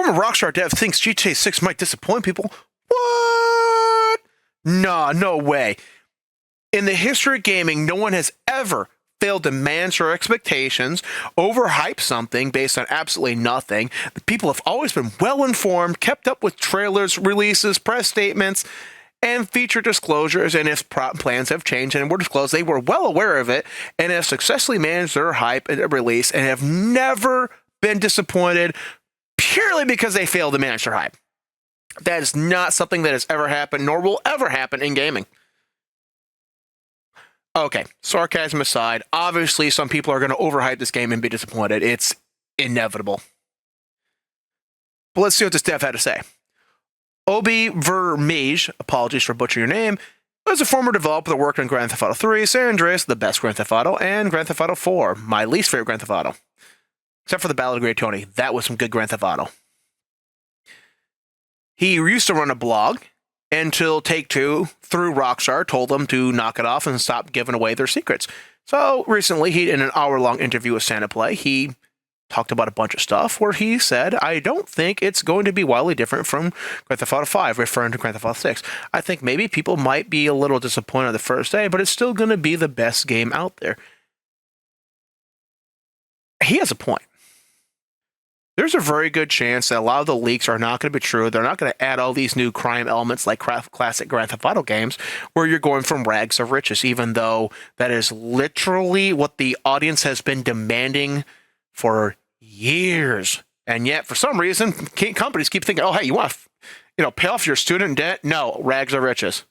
former Rockstar dev thinks GTA 6 might disappoint people. What? Nah, no way. In the history of gaming, no one has ever failed to manage their expectations, overhype something based on absolutely nothing. The people have always been well-informed, kept up with trailers, releases, press statements, and feature disclosures, and if plans have changed and were disclosed, they were well aware of it and have successfully managed their hype at release and have never been disappointed purely because they failed to manage their hype. That is not something that has ever happened, nor will ever happen in gaming. Okay, sarcasm aside, obviously some people are going to overhype this game and be disappointed. It's inevitable. But let's see what this dev had to say. Obi Vermeij, apologies for butchering your name, was a former developer that worked on Grand Theft Auto 3, San Andreas, the best Grand Theft Auto, and Grand Theft Auto 4, my least favorite Grand Theft Auto. Except for the Ballad of Great Tony. That was some good Grand Theft Auto. He used to run a blog until Take-Two, through Rockstar, told them to knock it off and stop giving away their secrets. So recently, in an hour-long interview with Santa Play, he talked about a bunch of stuff where he said, I don't think it's going to be wildly different from Grand Theft Auto 5, referring to Grand Theft Auto 6. I think maybe people might be a little disappointed on the first day, but it's still going to be the best game out there. He has a point. There's a very good chance that a lot of the leaks are not going to be true. They're not going to add all these new crime elements like classic Grand Theft Auto games where you're going from rags to riches, even though that is literally what the audience has been demanding for years. And yet, for some reason, companies keep thinking, oh, hey, you want to pay off your student debt? No, rags or riches.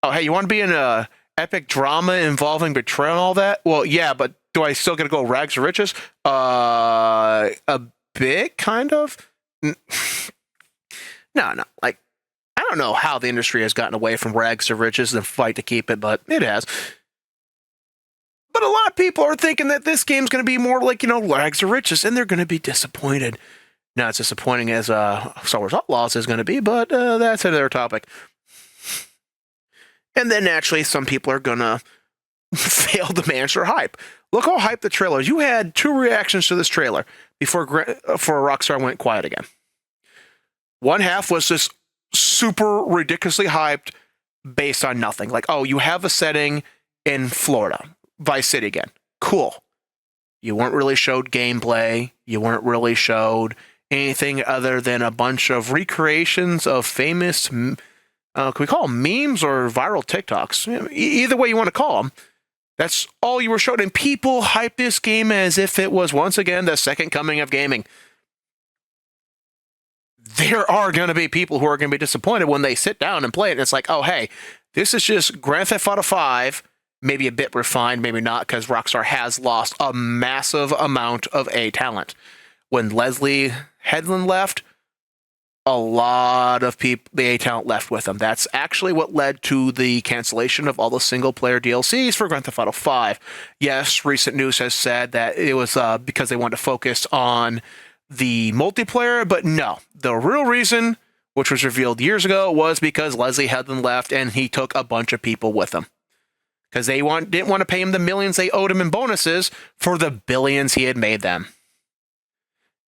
Oh, hey, you want to be in a epic drama involving betrayal and all that? Well, yeah, but do I still get to go rags or riches? A bit, kind of. No. Like, I don't know how the industry has gotten away from rags to riches and fight to keep it, but it has. But a lot of people are thinking that this game's going to be more like, rags to riches, and they're going to be disappointed. Not as disappointing as Star Wars Outlaws is going to be, but that's another topic. And then naturally, some people are going to fail to manage their hype. Look how hyped the trailer is. You had 2 reactions to this trailer before Rockstar went quiet again. One half was just super ridiculously hyped based on nothing. Like, oh, you have a setting in Florida, Vice City again. Cool. You weren't really showed gameplay. You weren't really showed anything other than a bunch of recreations of famous, can we call them memes or viral TikToks? Either way you want to call them. That's all you were showed, and people hype this game as if it was, once again, the second coming of gaming. There are going to be people who are going to be disappointed when they sit down and play it, and it's like, oh, hey, this is just Grand Theft Auto 5, maybe a bit refined, maybe not, because Rockstar has lost a massive amount of A talent. When Leslie Headland left, a lot of people, the A talent left with them. That's actually what led to the cancellation of all the single-player DLCs for Grand Theft Auto 5. Yes, recent news has said that it was because they wanted to focus on the multiplayer, but no. The real reason, which was revealed years ago, was because Leslie Headland left and he took a bunch of people with him. Because they didn't want to pay him the millions they owed him in bonuses for the billions he had made them.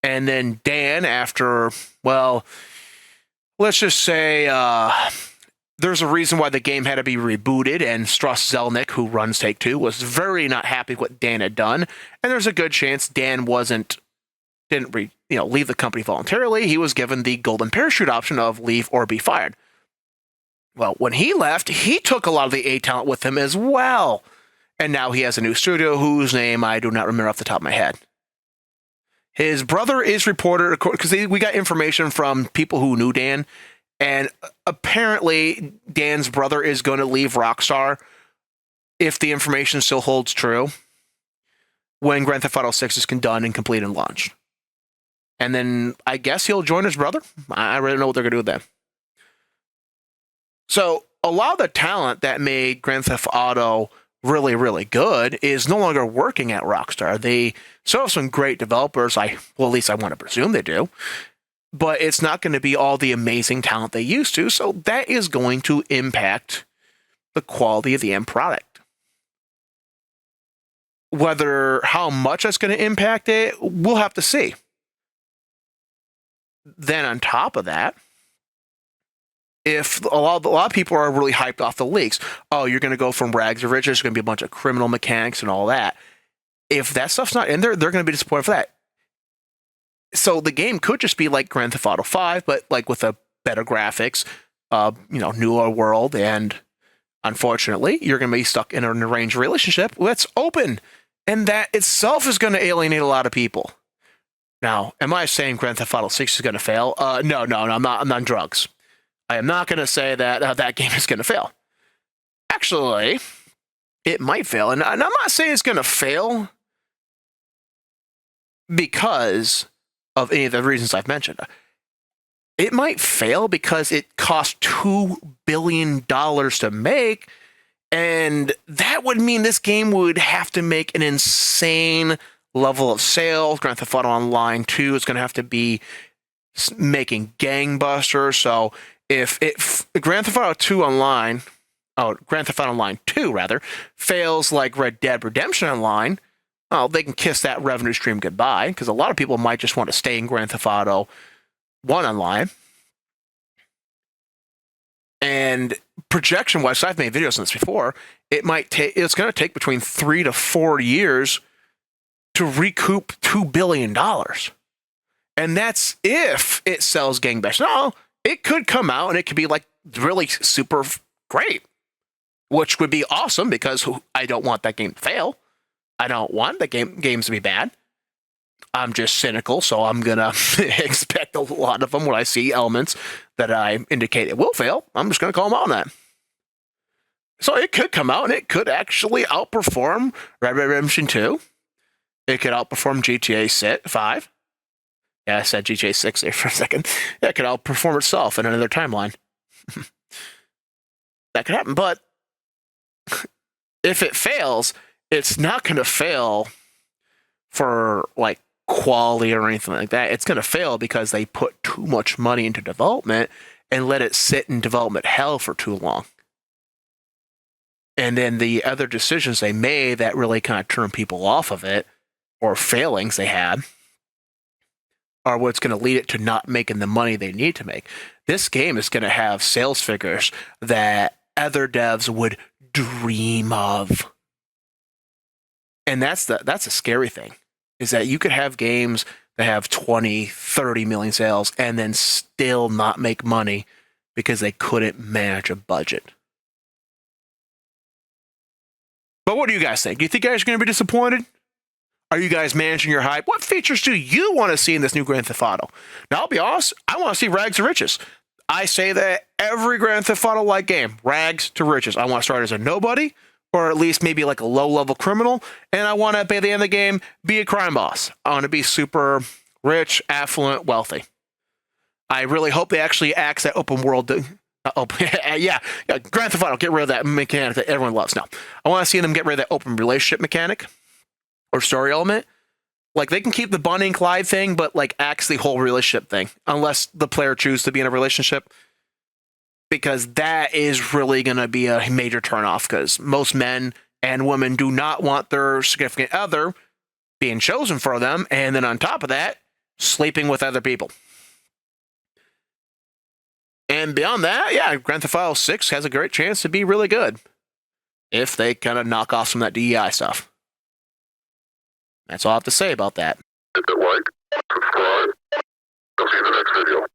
And then Dan, after, well, let's just say there's a reason why the game had to be rebooted, and Strauss Zelnick, who runs Take-Two, was very not happy with what Dan had done. And there's a good chance Dan didn't leave the company voluntarily. He was given the golden parachute option of leave or be fired. Well, when he left, he took a lot of the A talent with him as well. And now he has a new studio whose name I do not remember off the top of my head. His brother is reported, because we got information from people who knew Dan, and apparently Dan's brother is going to leave Rockstar, if the information still holds true, when Grand Theft Auto 6 is done and complete and launched. And then I guess he'll join his brother. I really don't know what they're going to do with that. So a lot of the talent that made Grand Theft Auto really, really good is no longer working at Rockstar. They still have some great developers. At least I want to presume they do. But it's not going to be all the amazing talent they used to. So that is going to impact the quality of the end product. How much that's going to impact it, we'll have to see. then on top of that, if a lot of people are really hyped off the leaks, oh, you're going to go from rags to riches, there's going to be a bunch of criminal mechanics and all that. If that stuff's not in there, they're going to be disappointed for that. So the game could just be like Grand Theft Auto 5, but like with a better graphics, newer world, and unfortunately, you're going to be stuck in an arranged relationship that's open, and that itself is going to alienate a lot of people. Now, am I saying Grand Theft Auto 6 is going to fail? No, I'm not. I'm on drugs. I am not going to say that that game is going to fail. Actually, it might fail, and I'm not saying it's going to fail because of any of the reasons I've mentioned. It might fail because it cost $2 billion to make, and that would mean this game would have to make an insane level of sales. Grand Theft Auto Online 2 is going to have to be making gangbusters. So if Grand Theft Auto 2 Online, Grand Theft Auto Online 2 rather, fails like Red Dead Redemption Online, they can kiss that revenue stream goodbye, because a lot of people might just want to stay in Grand Theft Auto 1 Online. And projection-wise, I've made videos on this before, it's going to take between 3 to 4 years to recoup $2 billion. And that's if it sells gangbusters. No, it could come out and it could be like really super great, which would be awesome, because I don't want that game to fail. I don't want the games to be bad. I'm just cynical, so I'm going to expect a lot of them when I see elements that I indicate it will fail. I'm just going to call them out on that. So it could come out and it could actually outperform Red Dead Redemption 2. It could outperform GTA 5. Yeah, I said GTA 6 there for a second. Yeah, it could outperform itself in another timeline. That could happen, but if it fails, it's not going to fail for like quality or anything like that. It's going to fail because they put too much money into development and let it sit in development hell for too long. And then the other decisions they made that really kind of turn people off of it, or failings they had, are what's going to lead it to not making the money they need to make. This game is going to have sales figures that other devs would dream of. And that's a scary thing, is that you could have games that have 20, 30 million sales and then still not make money because they couldn't manage a budget. But what do you guys think? Do you think you guys are going to be disappointed? Are you guys managing your hype? What features do you want to see in this new Grand Theft Auto? Now, I'll be honest, I want to see rags to riches. I say that every Grand Theft Auto-like game, rags to riches. I want to start as a nobody, or at least maybe like a low-level criminal, and I want to, by the end of the game, be a crime boss. I want to be super rich, affluent, wealthy. I really hope they actually axe that open world. Yeah, Grand Theft Auto, get rid of that mechanic that everyone loves. Now, I want to see them get rid of that open relationship mechanic or story element. Like, they can keep the Bonnie and Clyde thing, but like axe the whole relationship thing, unless the player chooses to be in a relationship, because that is really going to be a major turnoff, because most men and women do not want their significant other being chosen for them, and then on top of that, sleeping with other people. And beyond that, yeah, Grand Theft Auto 6 has a great chance to be really good if they kind of knock off some of that DEI stuff. That's all I have to say about that. Hit that like, subscribe, I'll see you in the next video.